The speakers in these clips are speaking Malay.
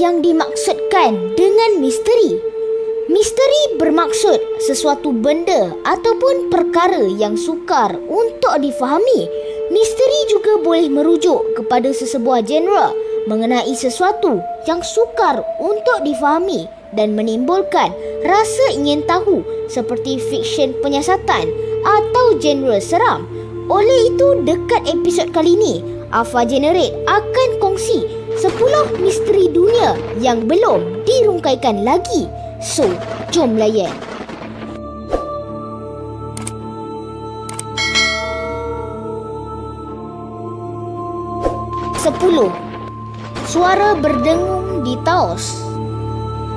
yang dimaksudkan dengan misteri? Misteri bermaksud sesuatu benda ataupun perkara yang sukar untuk difahami. Misteri juga boleh merujuk kepada sesebuah genre mengenai sesuatu yang sukar untuk difahami dan menimbulkan rasa ingin tahu, seperti fiksyen penyiasatan atau genre seram. Oleh itu, dekat episod kali ini, Alpha Generate akan kongsi 10 misteri dunia yang belum dirungkaikan lagi. So, jom layan. Suara berdengung di Taos.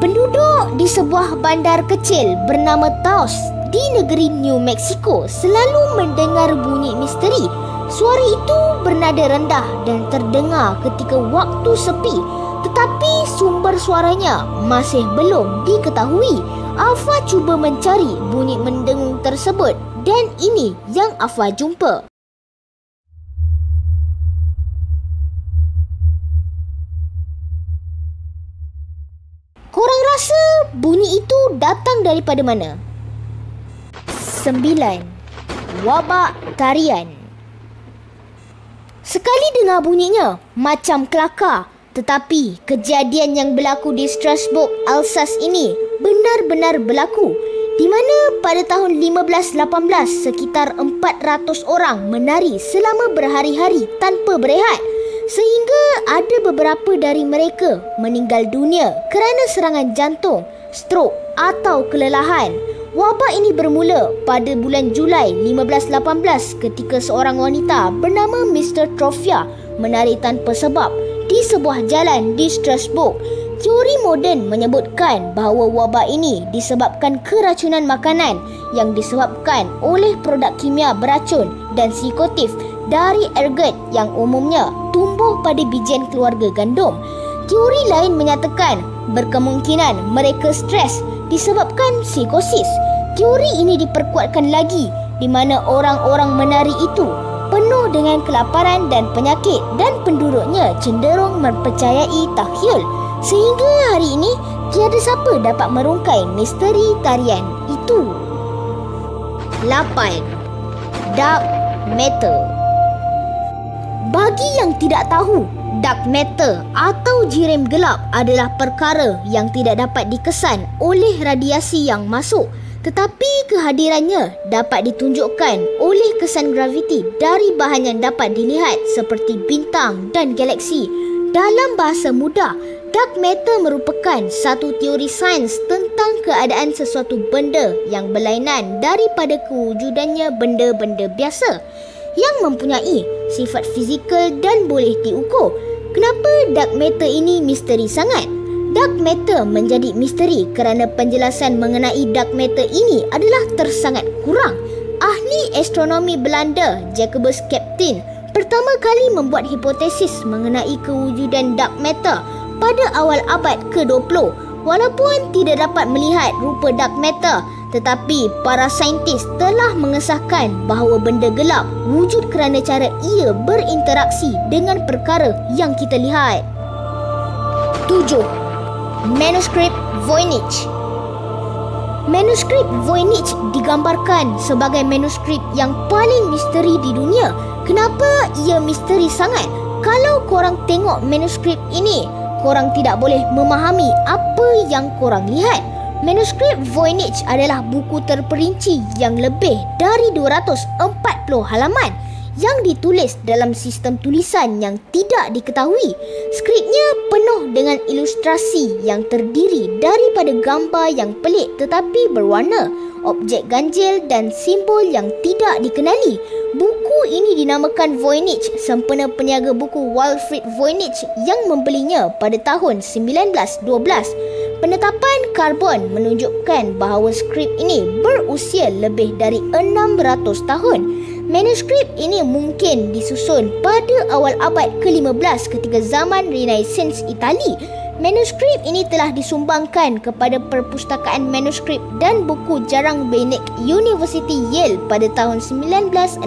Penduduk di sebuah bandar kecil bernama Taos di negeri New Mexico selalu mendengar bunyi misteri. Suara itu bernada rendah dan terdengar ketika waktu sepi, tetapi sumber suaranya masih belum diketahui. Alpha cuba mencari bunyi mendengung tersebut dan ini yang Alpha jumpa. Korang rasa bunyi itu datang daripada mana? 9. Wabak tarian. Sekali dengar bunyinya, macam kelakar. Tetapi kejadian yang berlaku di Strasbourg, Alsace ini benar-benar berlaku, di mana pada tahun 1518 sekitar 400 orang menari selama berhari-hari tanpa berehat, sehingga ada beberapa dari mereka meninggal dunia kerana serangan jantung, strok atau kelelahan. Wabak ini bermula pada bulan Julai 1518 ketika seorang wanita bernama Mr. Trofia menari tanpa sebab di sebuah jalan di Strasbourg. Teori moden menyebutkan bahawa wabak ini disebabkan keracunan makanan yang disebabkan oleh produk kimia beracun dan psikotif dari ergot yang umumnya tumbuh pada bijian keluarga gandum. Teori lain menyatakan berkemungkinan mereka stres disebabkan psikosis. Teori ini diperkuatkan lagi di mana orang-orang menari itu penuh dengan kelaparan dan penyakit dan penduduknya cenderung mempercayai takhayul. Sehingga hari ini tiada siapa dapat merungkai misteri tarian itu. 8. Dark Matter. Bagi yang tidak tahu, dark matter atau jirim gelap adalah perkara yang tidak dapat dikesan oleh radiasi yang masuk, tetapi kehadirannya dapat ditunjukkan oleh kesan graviti dari bahan yang dapat dilihat seperti bintang dan galaksi. Dalam bahasa mudah, dark matter merupakan satu teori sains tentang keadaan sesuatu benda yang berlainan daripada kewujudannya benda-benda biasa yang mempunyai sifat fizikal dan boleh diukur. Kenapa dark matter ini misteri sangat? Dark matter menjadi misteri kerana penjelasan mengenai dark matter ini adalah tersangat kurang. Ahli astronomi Belanda Jacobus Kapteyn pertama kali membuat hipotesis mengenai kewujudan dark matter pada awal abad ke-20. Walaupun tidak dapat melihat rupa dark matter, tetapi para saintis telah mengesahkan bahawa benda gelap wujud kerana cara ia berinteraksi dengan perkara yang kita lihat. 7. Manuskrip Voynich. Manuskrip Voynich digambarkan sebagai manuskrip yang paling misteri di dunia. Kenapa ia misteri sangat? Kalau korang tengok manuskrip ini, korang tidak boleh memahami apa yang korang lihat. Manuskrip Voynich adalah buku terperinci yang lebih dari 240 halaman yang ditulis dalam sistem tulisan yang tidak diketahui. Skripnya penuh dengan ilustrasi yang terdiri daripada gambar yang pelik tetapi berwarna, objek ganjil dan simbol yang tidak dikenali. Buku ini dinamakan Voynich sempena peniaga buku Wilfrid Voynich yang membelinya pada tahun 1912. Penetapan karbon menunjukkan bahawa skrip ini berusia lebih dari 600 tahun. Manuskrip ini mungkin disusun pada awal abad ke-15 ketika zaman Renaissance Itali. Manuskrip ini telah disumbangkan kepada Perpustakaan Manuskrip dan Buku Jarang Beinik University Yale pada tahun 1969.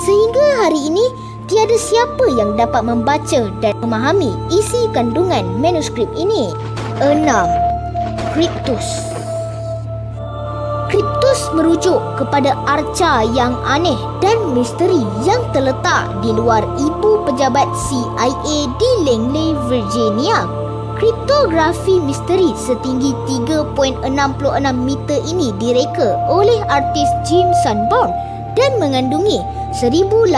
Sehingga hari ini, tiada siapa yang dapat membaca dan memahami isi kandungan manuskrip ini. 6. Kryptos. Kryptos merujuk kepada arca yang aneh dan misteri yang terletak di luar ibu pejabat CIA di Langley, Virginia. Kriptografi misteri setinggi 3.66 meter ini direka oleh artis Jim Sanborn dan mengandungi 1,800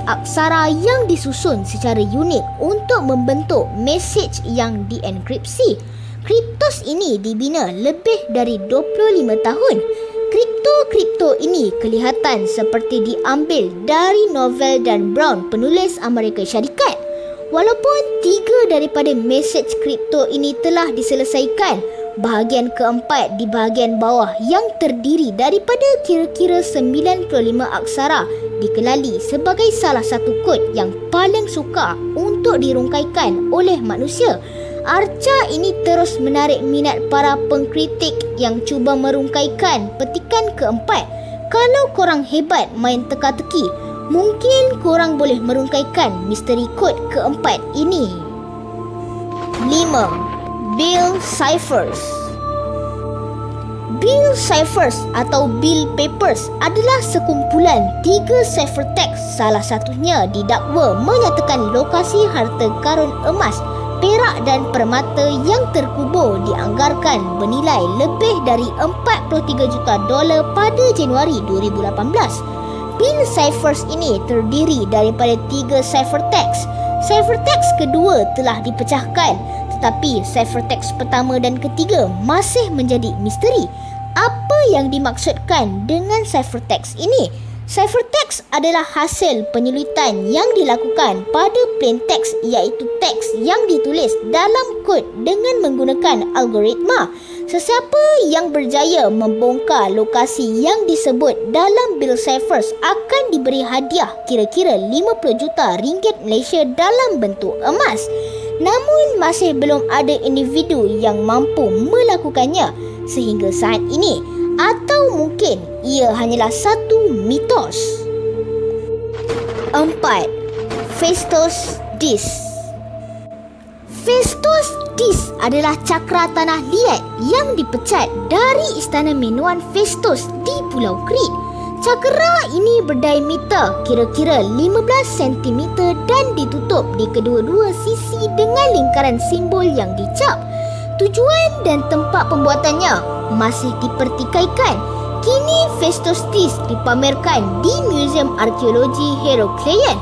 aksara yang disusun secara unik untuk membentuk mesej yang dienkripsi. Kryptos ini dibina lebih dari 25 tahun. Kripto ini kelihatan seperti diambil dari novel Dan Brown, penulis Amerika Syarikat. Walaupun 3 daripada mesej kripto ini telah diselesaikan, bahagian keempat di bahagian bawah yang terdiri daripada kira-kira 95 aksara dikenali sebagai salah satu kod yang paling sukar untuk dirungkaikan oleh manusia. Arca ini terus menarik minat para pengkritik yang cuba merungkaikan petikan keempat. Kalau korang hebat main teka-teki, mungkin korang boleh merungkaikan misteri kod keempat ini. 5. Bill Ciphers. Bill Ciphers atau Bill Papers adalah sekumpulan 3 ciphertext. Salah satunya didakwa menyatakan lokasi harta karun emas, perak dan permata yang terkubur dianggarkan bernilai lebih dari $43 juta pada Januari 2018. Bill Ciphers ini terdiri daripada 3 ciphertext. Ciphertext kedua telah dipecahkan, tetapi ciphertext pertama dan ketiga masih menjadi misteri. Apa yang dimaksudkan dengan ciphertext ini? Ciphertext adalah hasil penyulitan yang dilakukan pada plain text, iaitu teks yang ditulis dalam kod dengan menggunakan algoritma. Sesiapa yang berjaya membongkar lokasi yang disebut dalam Bill Ciphers akan diberi hadiah kira-kira 50 juta ringgit Malaysia dalam bentuk emas. Namun masih belum ada individu yang mampu melakukannya sehingga saat ini, atau mungkin ia hanyalah satu mitos. 4. Festus Dis. Festus Dis adalah cakra tanah liat yang dipecat dari istana Minoan Festus di Pulau Crete. Cakra ini berdiameter kira-kira 15 cm dan ditutup di kedua-dua sisi dengan lingkaran simbol yang dicap. Tujuan dan tempat pembuatannya masih dipertikaikan. Kini Festus Dis dipamerkan di Museum Arkeologi Heraklion.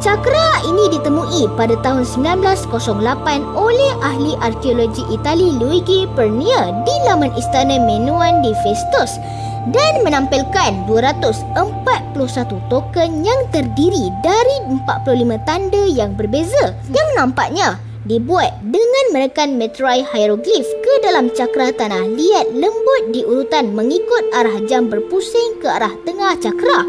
Cakra ini ditemui pada tahun 1908 oleh ahli arkeologi Itali Luigi Pernia di laman istana Minoan di Festus dan menampilkan 241 token yang terdiri dari 45 tanda yang berbeza yang nampaknya dibuat dengan menekan meterai hieroglif ke dalam cakra tanah liat lembut di urutan mengikut arah jam berpusing ke arah tengah cakra.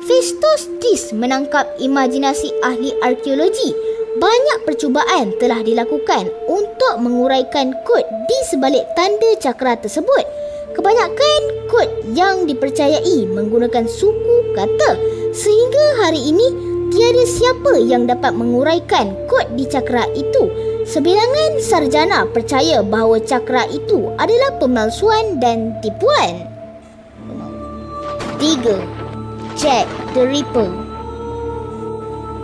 Festus Dis menangkap imajinasi ahli arkeologi. Banyak percubaan telah dilakukan untuk menguraikan kod di sebalik tanda cakra tersebut. Kebanyakan kod yang dipercayai menggunakan suku kata. Sehingga hari ini, tiada siapa yang dapat menguraikan kod di cakra itu. Sebilangan sarjana percaya bahawa cakra itu adalah pemalsuan dan tipuan. 3. Jack the Ripper.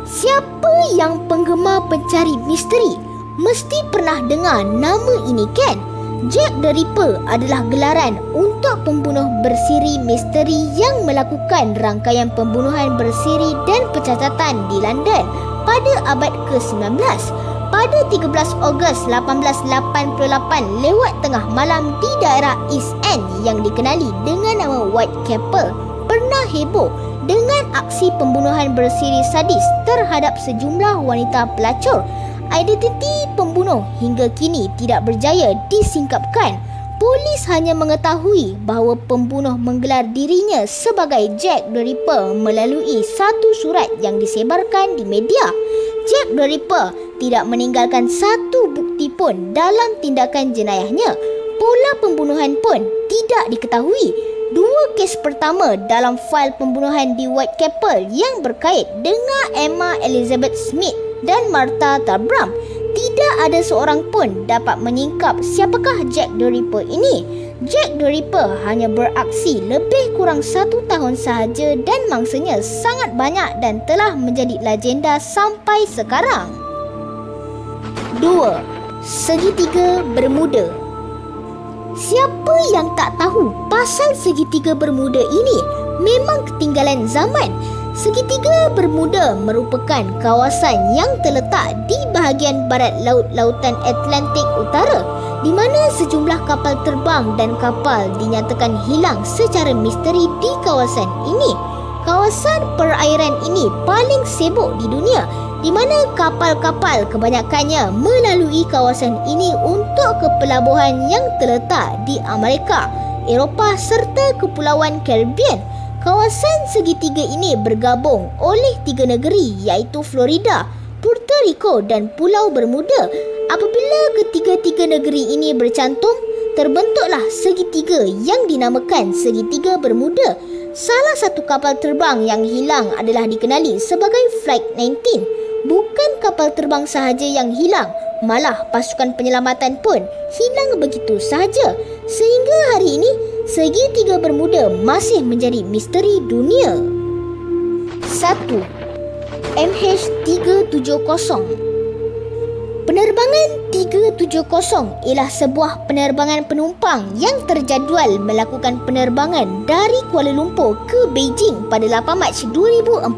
Siapa yang penggemar pencari misteri mesti pernah dengar nama ini, kan? Jack the Ripper adalah gelaran untuk pembunuh bersiri misteri yang melakukan rangkaian pembunuhan bersiri dan pencacatan di London pada abad ke-19. Pada 13 Ogos 1888 lewat tengah malam di daerah East End yang dikenali dengan nama Whitechapel, pernah heboh dengan aksi pembunuhan bersiri sadis terhadap sejumlah wanita pelacur. Identiti pembunuh hingga kini tidak berjaya disingkapkan. Polis hanya mengetahui bahawa pembunuh menggelar dirinya sebagai Jack the Ripper melalui satu surat yang disebarkan di media. Jack the Ripper tidak meninggalkan satu bukti pun dalam tindakan jenayahnya. Pola pembunuhan pun tidak diketahui. Dua kes pertama dalam fail pembunuhan di Whitechapel yang berkait dengan Emma Elizabeth Smith dan Martha Tabram, tidak ada seorang pun dapat menyingkap siapakah Jack the Ripper ini. Jack the Ripper hanya beraksi lebih kurang 1 tahun sahaja dan mangsanya sangat banyak dan telah menjadi legenda sampai sekarang. 2. Segitiga Bermuda. Siapa yang tak tahu pasal segitiga Bermuda ini? Memang ketinggalan zaman. Segitiga Bermuda merupakan kawasan yang terletak di bahagian barat laut Lautan Atlantik Utara, di mana sejumlah kapal terbang dan kapal dinyatakan hilang secara misteri di kawasan ini. Kawasan perairan ini paling sibuk di dunia, di mana kapal-kapal kebanyakannya melalui kawasan ini untuk ke pelabuhan yang terletak di Amerika, Eropah serta Kepulauan Caribbean. Kawasan segitiga ini bergabung oleh 3 negeri iaitu Florida, Puerto Rico dan Pulau Bermuda. Apabila ketiga-tiga negeri ini bercantum, terbentuklah segitiga yang dinamakan Segitiga Bermuda. Salah satu kapal terbang yang hilang adalah dikenali sebagai Flight 19. Bukan kapal terbang sahaja yang hilang, malah pasukan penyelamatan pun hilang begitu sahaja. Sehingga hari ini, Segitiga Bermuda masih menjadi misteri dunia. 1. MH370. Penerbangan 370 ialah sebuah penerbangan penumpang yang terjadual melakukan penerbangan dari Kuala Lumpur ke Beijing pada 8 Mac 2014.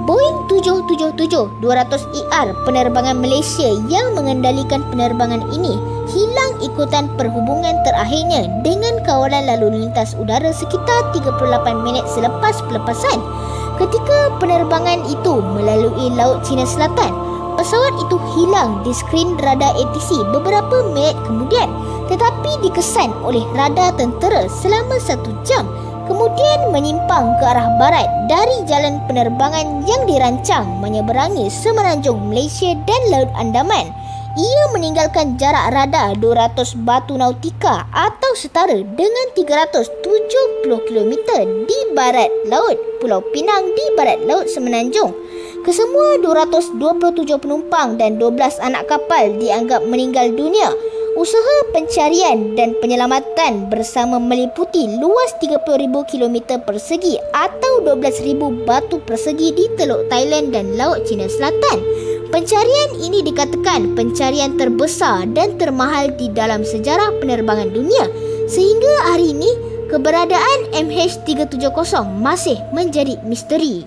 Boeing 777-200ER penerbangan Malaysia yang mengendalikan penerbangan ini hilang ikutan perhubungan terakhirnya dengan kawalan lalu lintas udara sekitar 38 minit selepas pelepasan. Ketika penerbangan itu melalui Laut Cina Selatan, pesawat itu hilang di skrin radar ATC beberapa minit kemudian, tetapi dikesan oleh radar tentera selama 1 jam. Kemudian menyimpang ke arah barat dari jalan penerbangan yang dirancang menyeberangi semenanjung Malaysia dan Laut Andaman. Ia meninggalkan jarak radar 200 batu nautika atau setara dengan 370 km di barat laut Pulau Pinang di barat laut semenanjung. Kesemua 227 penumpang dan 12 anak kapal dianggap meninggal dunia. Usaha pencarian dan penyelamatan bersama meliputi luas 30,000 km persegi atau 12,000 batu persegi di Teluk Thailand dan Laut Cina Selatan. Pencarian ini dikatakan pencarian terbesar dan termahal di dalam sejarah penerbangan dunia. Sehingga hari ini, keberadaan MH370 masih menjadi misteri.